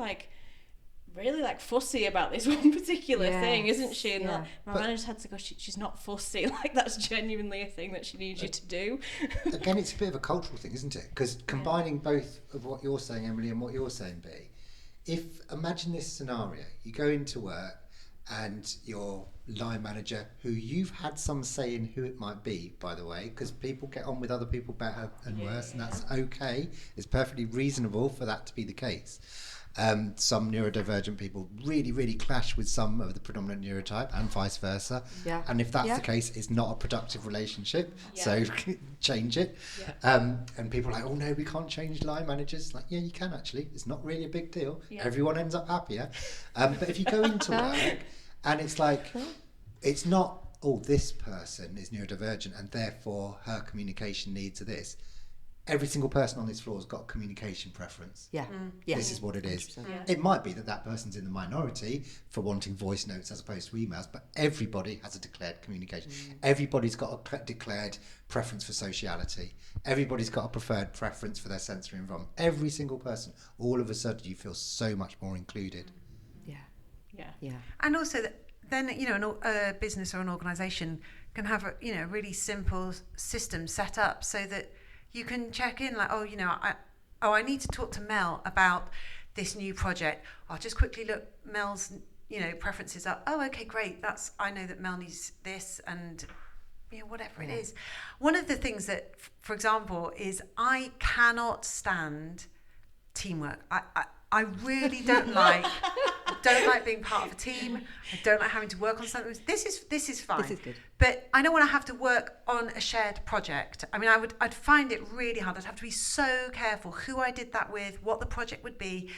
fussy about this one particular thing, isn't she? And my manager had to go, she's not fussy, like that's genuinely a thing that she needs you to do. Again, it's a bit of a cultural thing, isn't it? Because combining both of what you're saying, Emily, and what you're saying, B, imagine this scenario, you go into work and your line manager, who you've had some say in who it might be, by the way, because people get on with other people better and worse, and that's okay. It's perfectly reasonable for that to be the case. Some neurodivergent people really, really clash with some of the predominant neurotype, and vice versa. Yeah. And if that's the case, it's not a productive relationship. Yeah. So change it. Yeah. And people are like, oh no, we can't change line managers. Like, yeah, you can actually. It's not really a big deal. Yeah. Everyone ends up happier. But if you go into work and it's like, it's not, oh, this person is neurodivergent and therefore her communication needs are this. Every single person on this floor has got a communication preference. Yeah. This is what it is. Yeah. It might be that person's in the minority for wanting voice notes as opposed to emails, but everybody has a declared communication. Everybody's got a declared preference for sociality. Everybody's got a preferred preference for their sensory environment. Every single person, all of a sudden you feel so much more included. Yeah. And also then, a business or an organisation can have a really simple system set up so that you can check in like, I need to talk to Mel about this new project. I'll just quickly look Mel's, preferences up. Oh, okay, great. I know that Mel needs this and, whatever it is. One of the things that, for example, is I cannot stand teamwork. I really don't like being part of a team. I don't like having to work on something. This is fine. This is good. But I don't want to have to work on a shared project. I mean, I'd find it really hard. I'd have to be so careful who I did that with, what the project would be.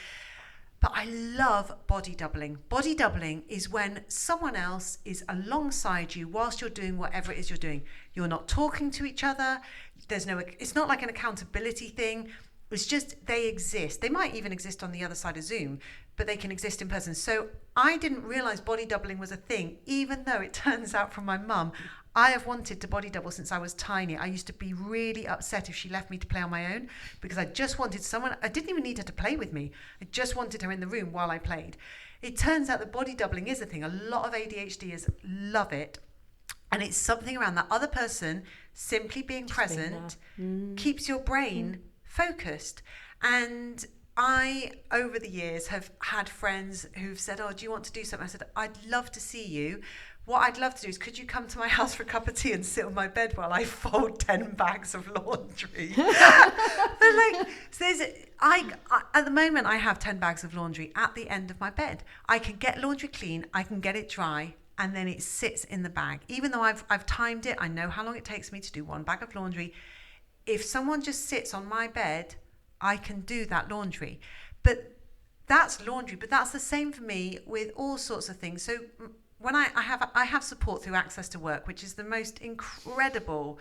But I love body doubling. Body doubling is when someone else is alongside you whilst you're doing whatever it is you're doing. You're not talking to each other. It's not like an accountability thing. It's just they exist. They might even exist on the other side of Zoom, but they can exist in person. So I didn't realise body doubling was a thing, even though it turns out from my mum, I have wanted to body double since I was tiny. I used to be really upset if she left me to play on my own because I just wanted someone, I didn't even need her to play with me. I just wanted her in the room while I played. It turns out that body doubling is a thing. A lot of ADHDers love it. And it's something around that other person simply being just present keeps your brain focused. And I, over the years, have had friends who've said, oh, do you want to do something? I said, I'd love to see you. What I'd love to do is, could you come to my house for a cup of tea and sit on my bed while I fold 10 bags of laundry? But like, so at the moment, I have 10 bags of laundry at the end of my bed. I can get laundry clean, I can get it dry, and then it sits in the bag. Even though I've timed it, I know how long it takes me to do one bag of laundry. If someone just sits on my bed, I can do that laundry. But that's laundry, but that's the same for me with all sorts of things. So when I have support through Access to Work, which is the most incredible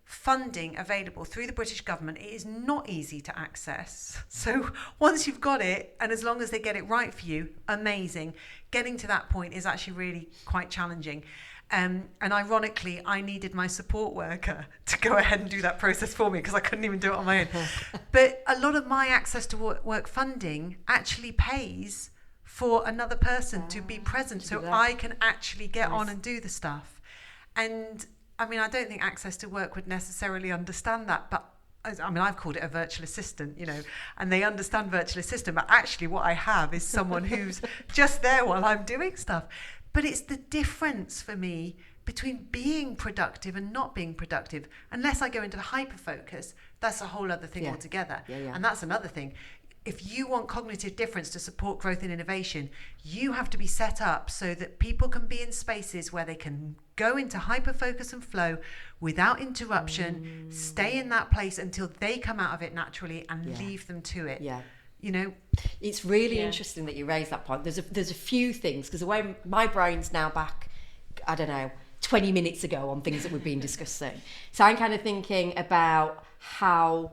funding available through the British government. It is not easy to access. So once you've got it, and as long as they get it right for you, amazing. Getting to that point is actually really quite challenging. And ironically, I needed my support worker to go ahead and do that process for me because I couldn't even do it on my own. But a lot of my Access to Work funding actually pays for another person to be present, so I can actually get on and do the stuff. And I mean, I don't think Access to Work would necessarily understand that, but I mean, I've called it a virtual assistant, you know, and they understand virtual assistant, but actually what I have is someone who's just there while I'm doing stuff. But it's the difference for me between being productive and not being productive. Unless I go into the hyper-focus, that's a whole other thing altogether. And that's another thing. If you want cognitive difference to support growth and innovation, you have to be set up so that people can be in spaces where they can go into hyper-focus and flow without interruption, stay in that place until they come out of it naturally and leave them to it. You know, it's really interesting that you raise that point. There's a few things, because the way my brain's now back, I don't know, 20 minutes ago on things that we've been discussing. So I'm kind of thinking about how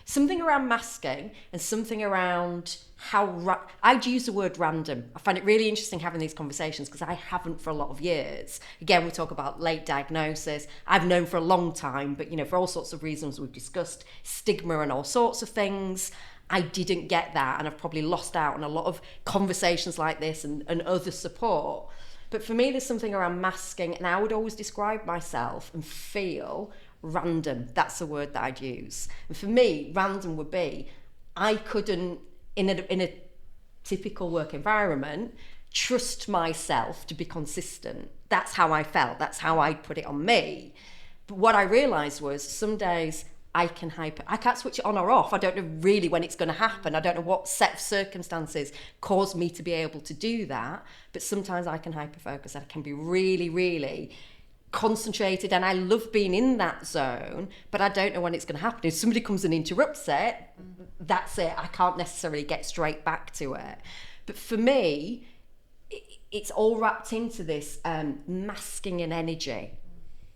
something around masking and something around how I'd use the word random. I find it really interesting having these conversations because I haven't for a lot of years. Again, we talk about late diagnosis. I've known for a long time, but, you know, for all sorts of reasons we've discussed, stigma and all sorts of things, I didn't get that, and I've probably lost out on a lot of conversations like this and other support. But for me, there's something around masking, and I would always describe myself and feel random. That's the word that I'd use. And for me, random would be, I couldn't, in a typical work environment, trust myself to be consistent. That's how I felt. That's how I'd put it on me. But what I realised was some days I can't switch it on or off. I don't know really when it's going to happen. I don't know what set of circumstances caused me to be able to do that. But sometimes I can hyper-focus. I can be really, really concentrated, and I love being in that zone, but I don't know when it's going to happen. If somebody comes and interrupts it, that's it. I can't necessarily get straight back to it. But for me, it's all wrapped into this masking and energy.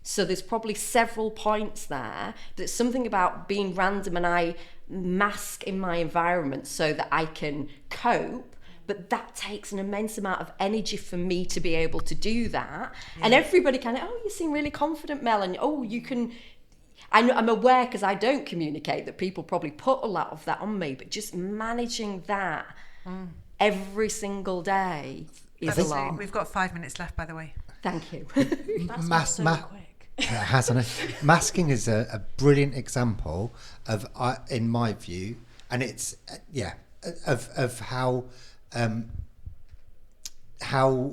So there's probably several points there. There's something about being random, and I mask in my environment so that I can cope. But that takes an immense amount of energy for me to be able to do that. And everybody kind of, you seem really confident, Mel, and you can. I'm aware, because I don't communicate, that people probably put a lot of that on me. But just managing that every single day is a lot. We've got 5 minutes left, by the way. Thank you. That's so quick. It hasn't it? Masking is a brilliant example of, in my view, and it's of how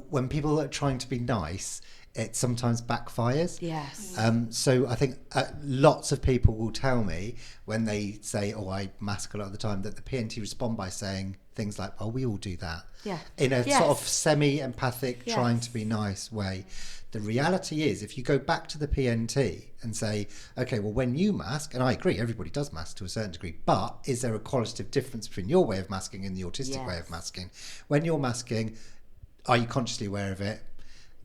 when people are trying to be nice, it sometimes backfires. Yes. So I think lots of people will tell me when they say, I mask a lot of the time, that the PNT respond by saying things like, we all do that. Yeah. In a sort of semi-empathic, trying to be nice way. The reality is, if you go back to the PNT and say, okay, well, when you mask, and I agree, everybody does mask to a certain degree, but is there a qualitative difference between your way of masking and the autistic way of masking? When you're masking, are you consciously aware of it?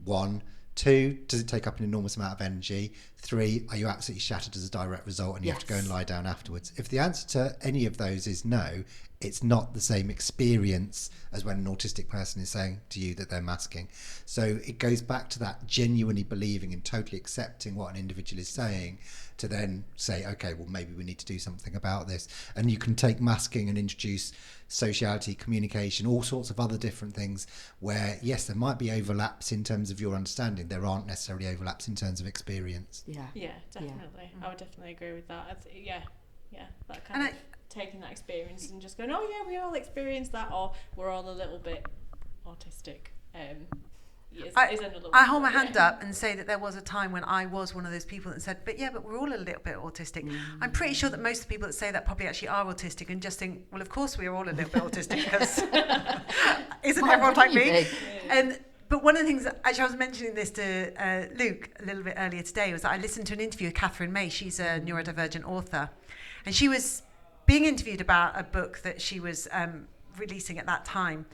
1. 2, does it take up an enormous amount of energy? 3, are you absolutely shattered as a direct result and you have to go and lie down afterwards? If the answer to any of those is no, it's not the same experience as when an autistic person is saying to you that they're masking. So it goes back to that genuinely believing and totally accepting what an individual is saying, to then say, okay, well, maybe we need to do something about this. And you can take masking and introduce sociality, communication, all sorts of other different things where, yes, there might be overlaps in terms of your understanding. There aren't necessarily overlaps in terms of experience. Yeah, definitely. I would definitely agree with that. That kind of taking that experience and just going, we all experience that, or we're all a little bit autistic. I hold my hand up and say that there was a time when I was one of those people that said, but we're all a little bit autistic. I'm pretty sure that most of the people that say that probably actually are autistic and just think, well, of course we are all a little bit autistic, because isn't everyone like me? But one of the things that, actually, I was mentioning this to Luke a little bit earlier today, was that I listened to an interview with Catherine May. She's a neurodivergent author, and she was being interviewed about a book that she was releasing at that time.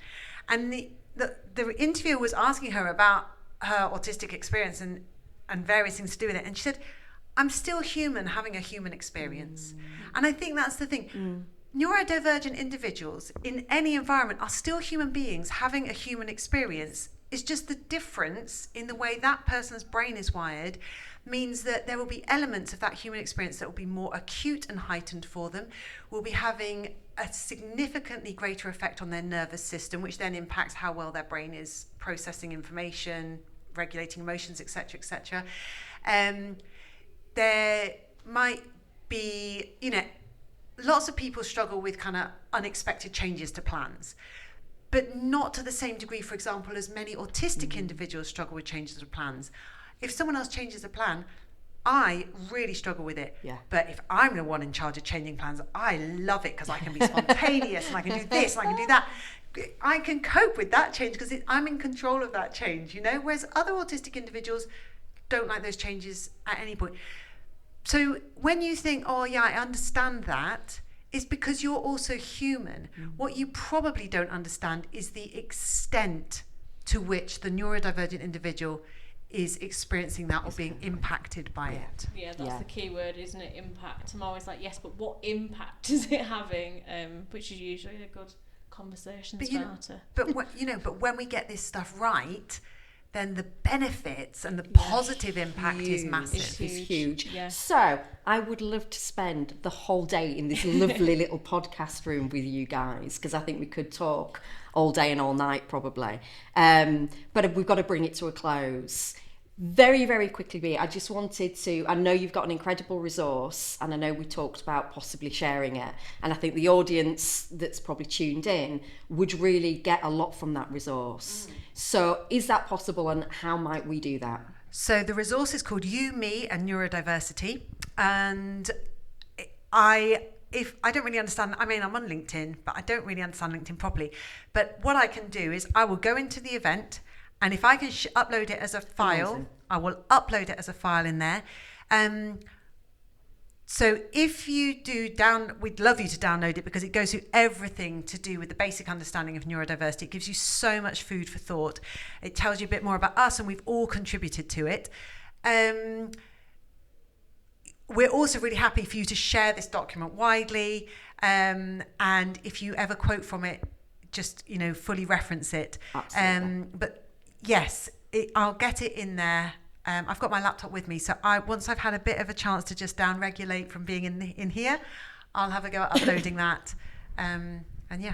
And the interviewer was asking her about her autistic experience and various things to do with it, and she said, I'm still human having a human experience. And I think that's the thing. Neurodivergent individuals in any environment are still human beings having a human experience. It's just the difference in the way that person's brain is wired means that there will be elements of that human experience that will be more acute and heightened for them, will be having a significantly greater effect on their nervous system, which then impacts how well their brain is processing information, regulating emotions, etc., etc. There might be, lots of people struggle with kind of unexpected changes to plans, but not to the same degree, for example, as many autistic individuals struggle with changes to plans. If someone else changes a plan, I really struggle with it. Yeah. But if I'm the one in charge of changing plans, I love it because I can be spontaneous and I can do this and I can do that. I can cope with that change because I'm in control of that change, whereas other autistic individuals don't like those changes at any point. So when you think, oh yeah, I understand that, it's because you're also human. What you probably don't understand is the extent to which the neurodivergent individual is experiencing that or being impacted by it. Yeah, that's the key word, isn't it? Impact. I'm always like, yes, but what impact is it having? Which is usually a good conversation starter. But when we get this stuff right, then the benefits and the positive impact is massive. It's huge. Yeah. So I would love to spend the whole day in this lovely little podcast room with you guys, because I think we could talk all day and all night probably. But we've got to bring it to a close. Very, very quickly, I just wanted to, I know you've got an incredible resource, and I know we talked about possibly sharing it, and I think the audience that's probably tuned in would really get a lot from that resource. So is that possible, and how might we do that? So the resource is called You, Me and Neurodiversity, and I don't really understand, I'm on LinkedIn, but I don't really understand LinkedIn properly. But what I can do is I will go into the event, and if I can upload it as a file, amazing, I will upload it as a file in there. So if you do we'd love you to download it because it goes through everything to do with the basic understanding of neurodiversity. It gives you so much food for thought. It tells you a bit more about us, and we've all contributed to it. We're also really happy for you to share this document widely. And if you ever quote from it, just, fully reference it. Absolutely. But yes, I'll get it in there. I've got my laptop with me, so once I've had a bit of a chance to just down-regulate from being in here, I'll have a go at uploading that. And yeah.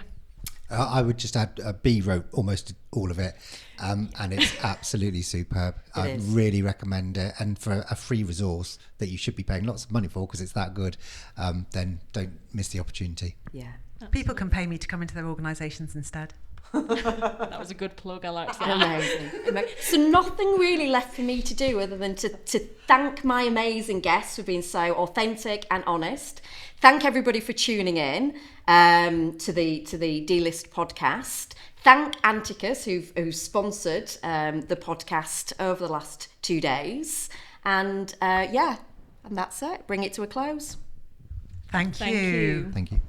I would just add, B wrote almost all of it, and it's absolutely superb. I really recommend it, and for a free resource that you should be paying lots of money for because it's that good, then don't miss the opportunity. Yeah. People can pay me to come into their organisations instead. That was a good plug. I liked that. Amazing. So nothing really left for me to do other than to thank my amazing guests for being so authentic and honest. Thank everybody for tuning in to the D-List podcast. Thank Anticus who sponsored the podcast over the last 2 days. And and that's it. Bring it to a close. Thank you. Thank you.